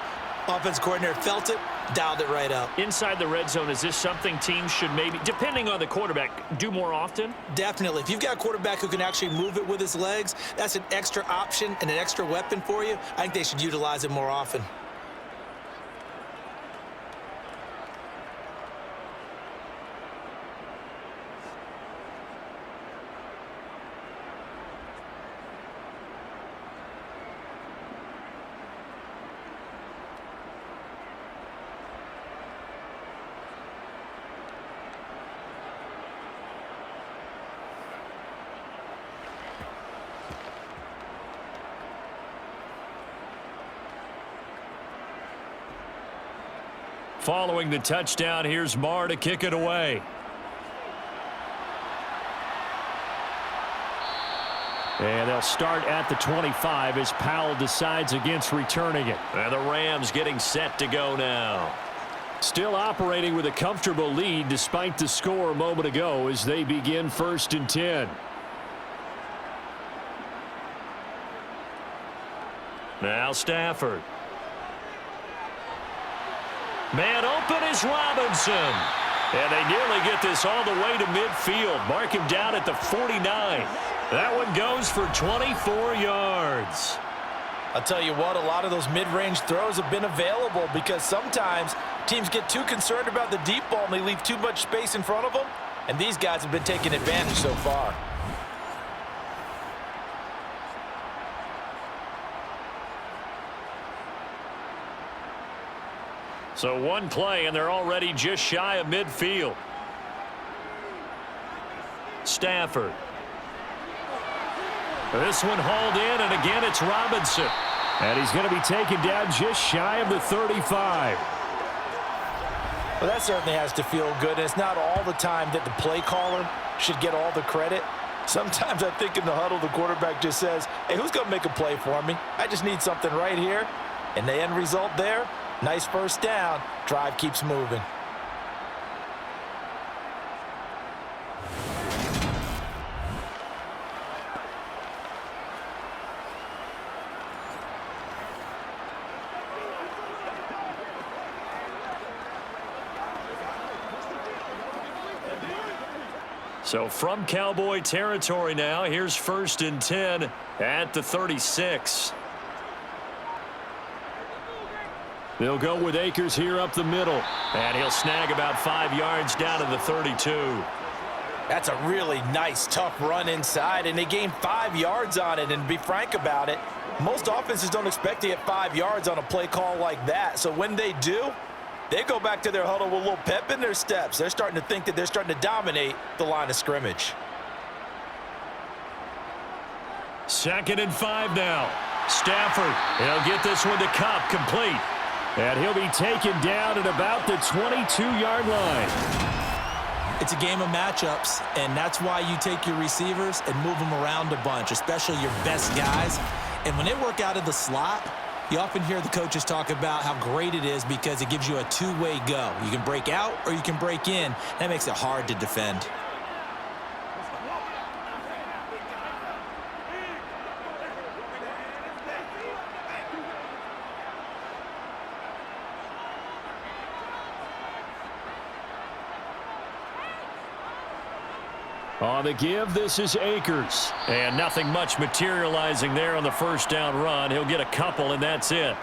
Offense coordinator felt it, dialed it right up. Inside the red zone, is this something teams should maybe, depending on the quarterback, do more often? Definitely. If you've got a quarterback who can actually move it with his legs, that's an extra option and an extra weapon for you. I think they should utilize it more often. Following the touchdown, here's Marr to kick it away. And they'll start at the 25 as Powell decides against returning it. And the Rams getting set to go now. Still operating with a comfortable lead despite the score a moment ago as they begin 1st and 10. Now Stafford. Man open is Robinson. And they nearly get this all the way to midfield. Mark him down at the 49. That one goes for 24 yards. I'll tell you what, a lot of those mid-range throws have been available because sometimes teams get too concerned about the deep ball and they leave too much space in front of them. And these guys have been taking advantage so far. So one play, and they're already just shy of midfield. Stafford. This one hauled in, and again it's Robinson. And he's going to be taken down just shy of the 35. Well, that certainly has to feel good, and it's not all the time that the play caller should get all the credit. Sometimes I think in the huddle, the quarterback just says, hey, who's going to make a play for me? I just need something right here. And the end result there, nice first down. Drive keeps moving. So from Cowboy territory now, here's 1st and 10 at the 36. They'll go with Akers here up the middle. And he'll snag about 5 yards down to the 32. That's a really nice, tough run inside, and they gained 5 yards on it. And to be frank about it, most offenses don't expect to get 5 yards on a play call like that. So when they do, they go back to their huddle with a little pep in their steps. They're starting to think that they're starting to dominate the line of scrimmage. 2nd and 5 now. Stafford, he'll get this one to Cup, complete. And he'll be taken down at about the 22-yard line. It's a game of matchups, and that's why you take your receivers and move them around a bunch, especially your best guys. And when they work out of the slot, you often hear the coaches talk about how great it is because it gives you a two-way go. You can break out or you can break in. That makes it hard to defend. On the give, this is Akers. And nothing much materializing there on the first down run. He'll get a couple, and that's it.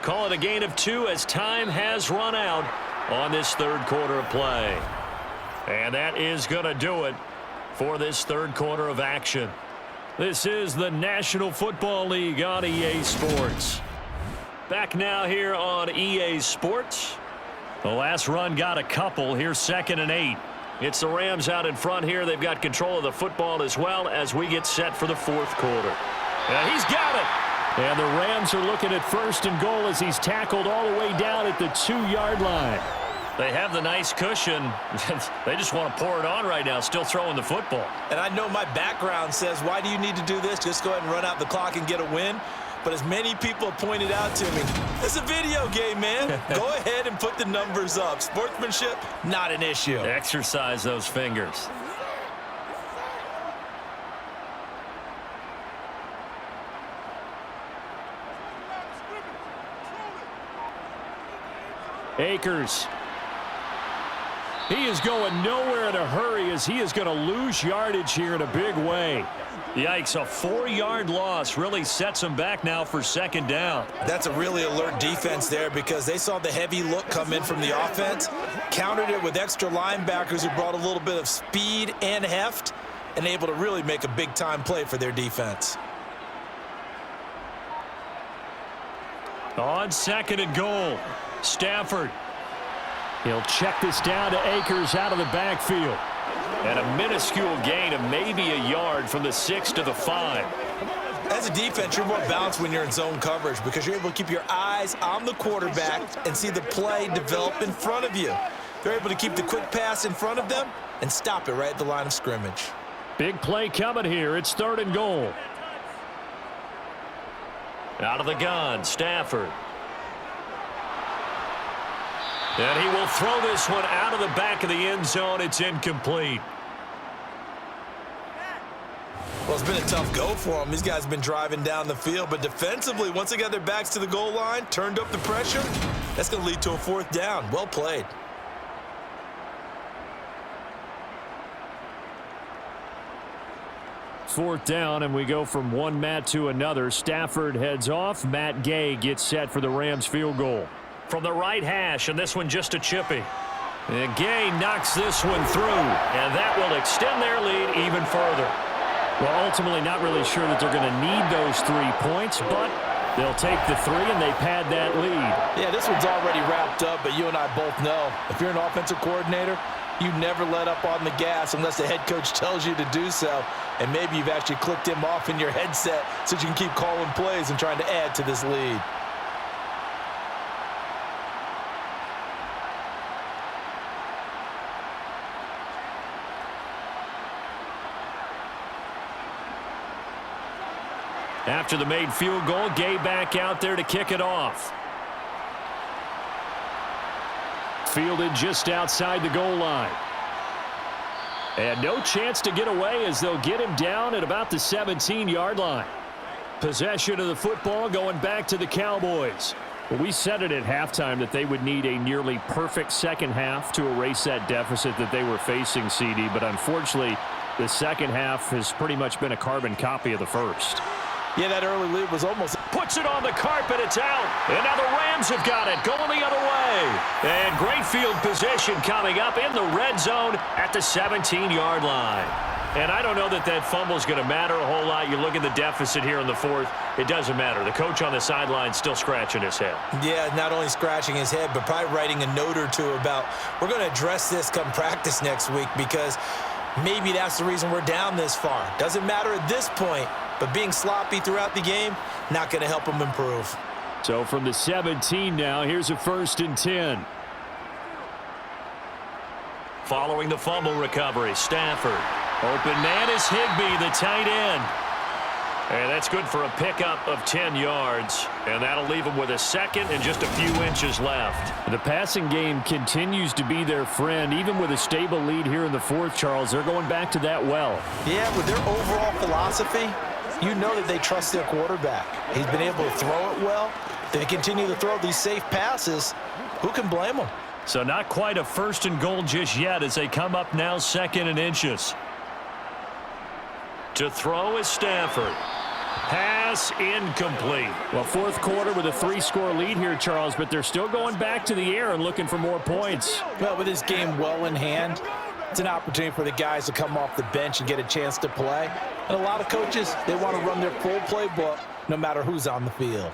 Call it a gain of 2 as time has run out on this 3rd quarter of play. And that is going to do it for this 3rd quarter of action. This is the National Football League on EA Sports. Back now here on EA Sports. The last run got a couple. Here's 2nd and 8. It's the Rams out in front here. They've got control of the football as well as we get set for the 4th quarter. And he's got it. And the Rams are looking at 1st and goal as he's tackled all the way down at the 2-yard line. They have the nice cushion. They just want to pour it on right now, still throwing the football. And I know my background says, why do you need to do this? Just go ahead and run out the clock and get a win. But as many people have pointed out to me, it's a video game, man. Go ahead and put the numbers up. Sportsmanship, not an issue. Exercise those fingers. Akers. He is going nowhere in a hurry as he is going to lose yardage here in a big way. Yikes, a 4-yard loss really sets him back now for 2nd down. That's a really alert defense there because they saw the heavy look come in from the offense, countered it with extra linebackers who brought a little bit of speed and heft, and able to really make a big-time play for their defense. On 2nd and goal, Stafford. He'll check this down to Akers out of the backfield. And a minuscule gain of maybe a yard from the 6 to the 5. As a defense, you're more balanced when you're in zone coverage because you're able to keep your eyes on the quarterback and see the play develop in front of you. They're able to keep the quick pass in front of them and stop it right at the line of scrimmage. Big play coming here. It's 3rd and goal. Out of the gun, Stafford. And he will throw this one out of the back of the end zone. It's incomplete. Well, it's been a tough go for them. These guys have been driving down the field, but defensively, once they got their backs to the goal line, turned up the pressure, that's going to lead to a 4th down. Well played. Fourth down, and we go from one Matt to another. Stafford heads off. Matt Gay gets set for the Rams field goal. From the right hash, and this one just a chippy. And Gay knocks this one through, and that will extend their lead even further. Well, ultimately not really sure that they're going to need those 3 points, but they'll take the 3 and they pad that lead. Yeah, this one's already wrapped up, but you and I both know if you're an offensive coordinator, you never let up on the gas unless the head coach tells you to do so. And maybe you've actually clicked him off in your headset so you can keep calling plays and trying to add to this lead. After the made field goal, Gay back out there to kick it off. Fielded just outside the goal line. And no chance to get away as they'll get him down at about the 17-yard line. Possession of the football going back to the Cowboys. Well, we said it at halftime that they would need a nearly perfect second half to erase that deficit that they were facing, CD. But unfortunately, the second half has pretty much been a carbon copy of the first. Yeah, that early lead was almost... Puts it on the carpet, it's out. And now the Rams have got it, going the other way. And great field position coming up in the red zone at the 17-yard line. And I don't know that that fumble is going to matter a whole lot. You look at the deficit here in the fourth, it doesn't matter. The coach on the sideline still scratching his head. Yeah, not only scratching his head, but probably writing a note or two about, we're going to address this come practice next week because maybe that's the reason we're down this far. Doesn't matter at this point, but being sloppy throughout the game, not going to help him improve. So from the 17 now, here's a 1st and 10. Following the fumble recovery, Stafford. Open man is Higbee, the tight end. And that's good for a pickup of 10 yards. And that'll leave him with a second and just a few inches left. The passing game continues to be their friend. Even with a stable lead here in the fourth, Charles, they're going back to that well. Yeah, with their overall philosophy, you know that they trust their quarterback. He's been able to throw it well. They continue to throw these safe passes. Who can blame them? So not quite a 1st and goal just yet as they come up now 2nd and inches. To throw is Stafford. Pass incomplete. Well, fourth quarter with a 3-score lead here, Charles, but they're still going back to the air and looking for more points. Well, with this game well in hand, it's an opportunity for the guys to come off the bench and get a chance to play. And a lot of coaches, they want to run their full playbook no matter who's on the field.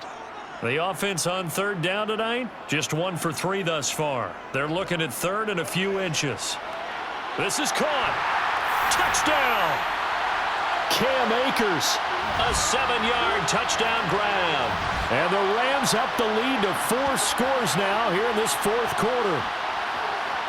The offense on 3rd down tonight, just 1 for 3 thus far. They're looking at 3rd and a few inches. This is caught. Touchdown! Cam Akers. A 7-yard touchdown grab. And the Rams up the lead to 4 scores now here in this fourth quarter.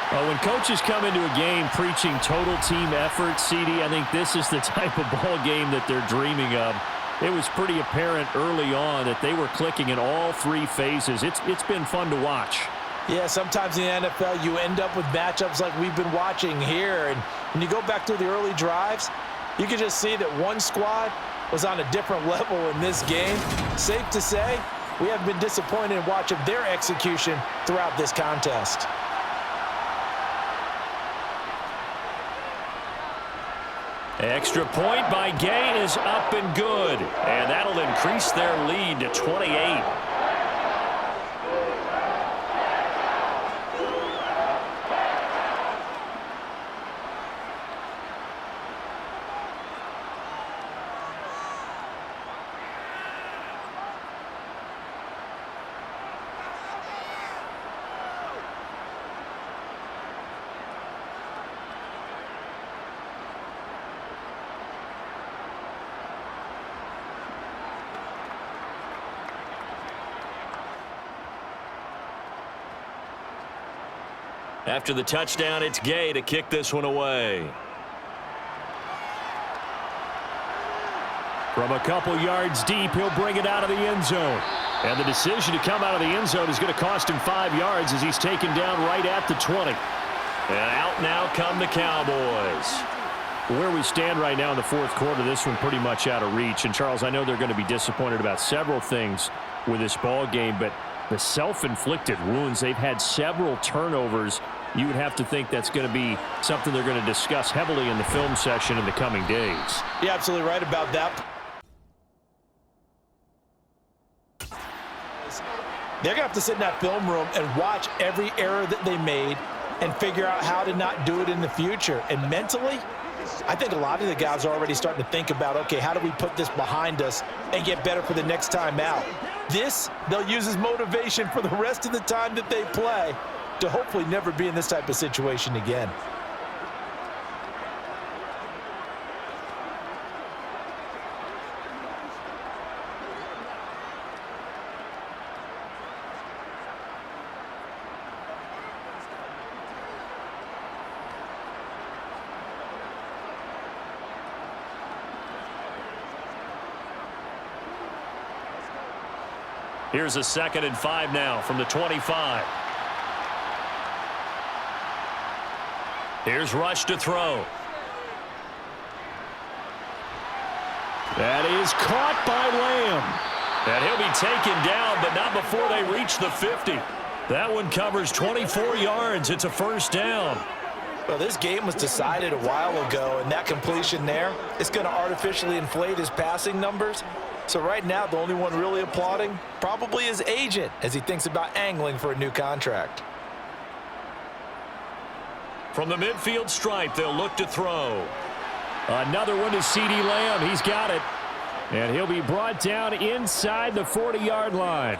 When coaches come into a game preaching total team effort, CD, I think this is the type of ball game that they're dreaming of. It was pretty apparent early on that they were clicking in all 3 phases. It's been fun to watch. Yeah, sometimes in the NFL you end up with matchups like we've been watching here. And when you go back to the early drives, you can just see that one squad was on a different level in this game. Safe to say, we haven't been disappointed in watching their execution throughout this contest. Extra point by Gay is up and good. And that'll increase their lead to 28. After the touchdown, it's Gay to kick this one away. From a couple yards deep, he'll bring it out of the end zone. And the decision to come out of the end zone is going to cost him 5 yards as he's taken down right at the 20. And out now come the Cowboys. Where we stand right now in the fourth quarter, this one pretty much out of reach. And, Charles, I know they're going to be disappointed about several things with this ball game, but the self-inflicted wounds, they've had several turnovers. You would have to think that's going to be something they're going to discuss heavily in the film session in the coming days. You're absolutely right about that. They're going to have to sit in that film room and watch every error that they made and figure out how to not do it in the future. And mentally, I think a lot of the guys are already starting to think about, okay, how do we put this behind us and get better for the next time out? This, they'll use as motivation for the rest of the time that they play to hopefully never be in this type of situation again. Here's a 2nd and 5 now from the 25. Here's Rush to throw. That is caught by Lamb. And he'll be taken down, but not before they reach the 50. That one covers 24 yards. It's a first down. Well, this game was decided a while ago, and that completion there is going to artificially inflate his passing numbers. So right now, the only one really applauding probably his agent as he thinks about angling for a new contract. From the midfield stripe, they'll look to throw. Another one to CeeDee Lamb. He's got it. And he'll be brought down inside the 40-yard line.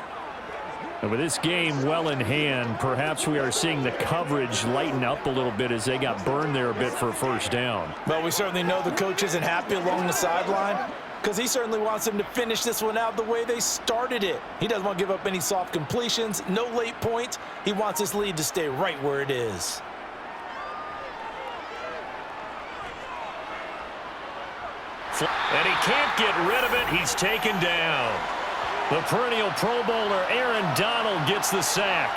And with this game well in hand, perhaps we are seeing the coverage lighten up a little bit as they got burned there a bit for a first down. Well, we certainly know the coach isn't happy along the sideline because he certainly wants them to finish this one out the way they started it. He doesn't want to give up any soft completions, no late points. He wants his lead to stay right where it is. And he can't get rid of it. He's taken down. The perennial Pro Bowler Aaron Donald gets the sack.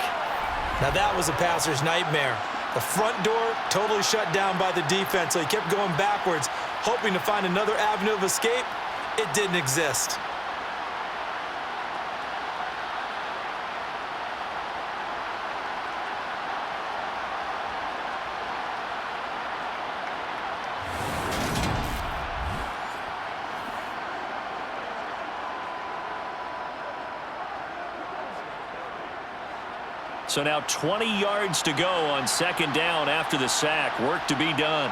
Now that was a passer's nightmare. The front door totally shut down by the defense, so he kept going backwards, hoping to find another avenue of escape. It didn't exist. So now 20 yards to go on 2nd down after the sack. Work to be done.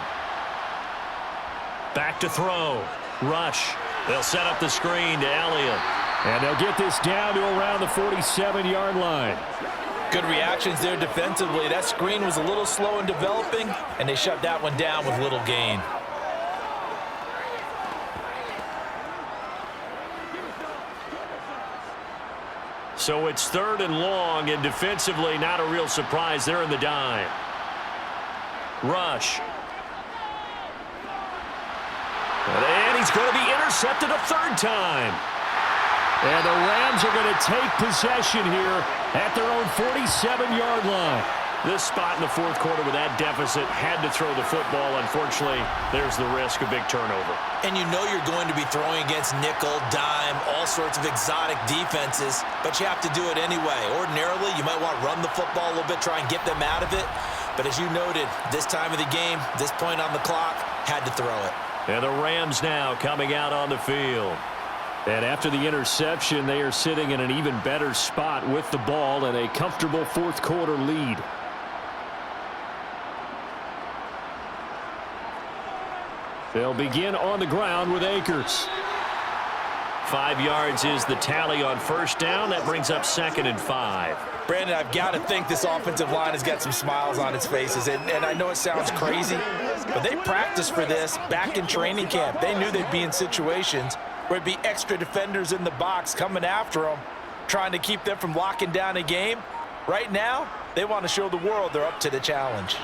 Back to throw. Rush. They'll set up the screen to Elliott. And they'll get this down to around the 47-yard line. Good reactions there defensively. That screen was a little slow in developing, and they shut that one down with little gain. So it's 3rd and long, and defensively not a real surprise. They're in the dime. Rush. And he's going to be intercepted a 3rd time. And the Rams are going to take possession here at their own 47-yard line. This spot in the 4th quarter with that deficit had to throw the football. Unfortunately, there's the risk of big turnover. And you know you're going to be throwing against nickel, dime, all sorts of exotic defenses, but you have to do it anyway. Ordinarily, you might want to run the football a little bit, try and get them out of it. But as you noted, this time of the game, this point on the clock, had to throw it. And the Rams now coming out on the field. And after the interception, they are sitting in an even better spot with the ball and a comfortable 4th quarter lead. They'll begin on the ground with Akers. 5 yards is the tally on 1st down. That brings up 2nd and 5. Brandon, I've got to think this offensive line has got some smiles on its faces. And I know it sounds crazy, but they practiced for this back in training camp. They knew they'd be in situations where it'd be extra defenders in the box coming after them, trying to keep them from locking down a game. Right now, they want to show the world they're up to the challenge.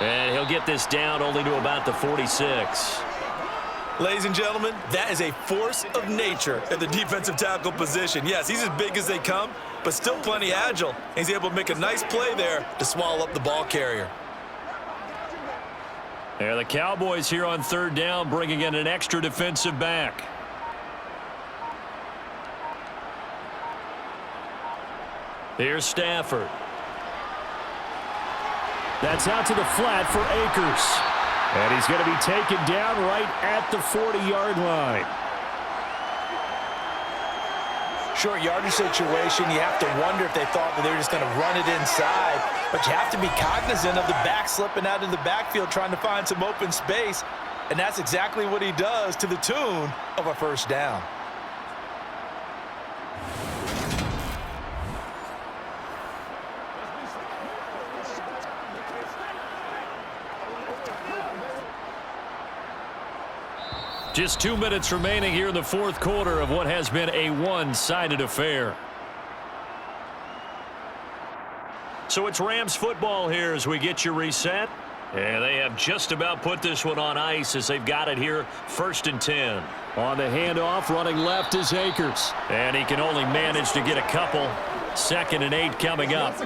And he'll get this down only to about the 46. Ladies and gentlemen, that is a force of nature at the defensive tackle position. Yes, he's as big as they come, but still plenty agile. He's able to make a nice play there to swallow up the ball carrier. There the Cowboys here on 3rd down, bringing in an extra defensive back. Here's Stafford. That's out to the flat for Akers. And he's going to be taken down right at the 40-yard line. Short yardage situation, you have to wonder if they thought that they were just going to run it inside. But you have to be cognizant of the back slipping out of the backfield trying to find some open space. And that's exactly what he does to the tune of a 1st down. Just 2 minutes remaining here in the 4th quarter of what has been a one-sided affair. So it's Rams football here as we get you reset. And they have just about put this one on ice as they've got it here, 1st and 10. On the handoff, running left is Akers. And he can only manage to get a couple. 2nd and 8 coming up.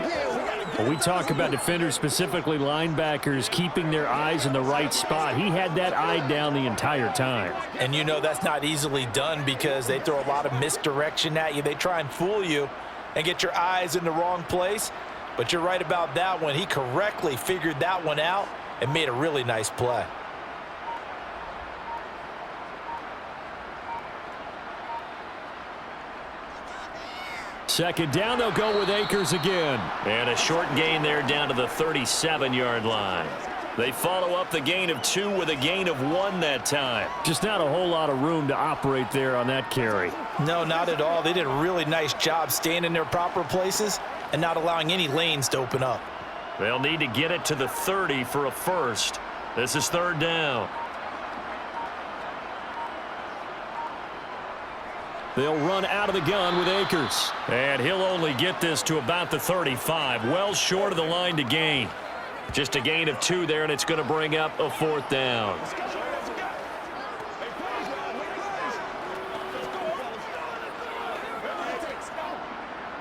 When we talk about defenders, specifically linebackers, keeping their eyes in the right spot, he had that eye down the entire time. And you know that's not easily done because they throw a lot of misdirection at you. They try and fool you and get your eyes in the wrong place. But you're right about that one. He correctly figured that one out and made a really nice play. Second down, they'll go with Akers again. And a short gain there down to the 37-yard line. They follow up the gain of 2 with a gain of 1 that time. Just not a whole lot of room to operate there on that carry. No, not at all. They did a really nice job staying in their proper places and not allowing any lanes to open up. They'll need to get it to the 30 for a first. This is 3rd down. They'll run out of the gun with Akers. And he'll only get this to about the 35. Well short of the line to gain. Just a gain of 2 there, and it's going to bring up a 4th down.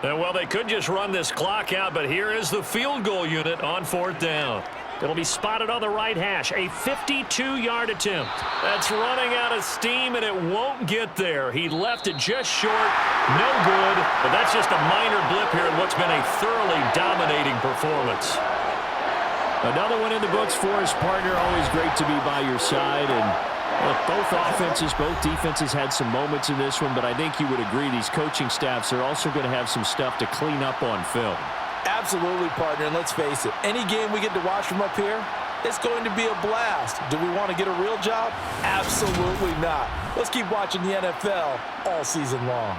And well, they could just run this clock out, but here is the field goal unit on 4th down. It'll be spotted on the right hash. A 52-yard attempt. That's running out of steam, and it won't get there. He left it just short. No good, but that's just a minor blip here in what's been a thoroughly dominating performance. Another one in the books for his partner. Always great to be by your side. And both offenses, both defenses had some moments in this one, but I think you would agree these coaching staffs are also going to have some stuff to clean up on film. Absolutely, partner, and let's face it, any game we get to watch from up here, it's going to be a blast. Do we want to get a real job? Absolutely not. Let's keep watching the NFL all season long.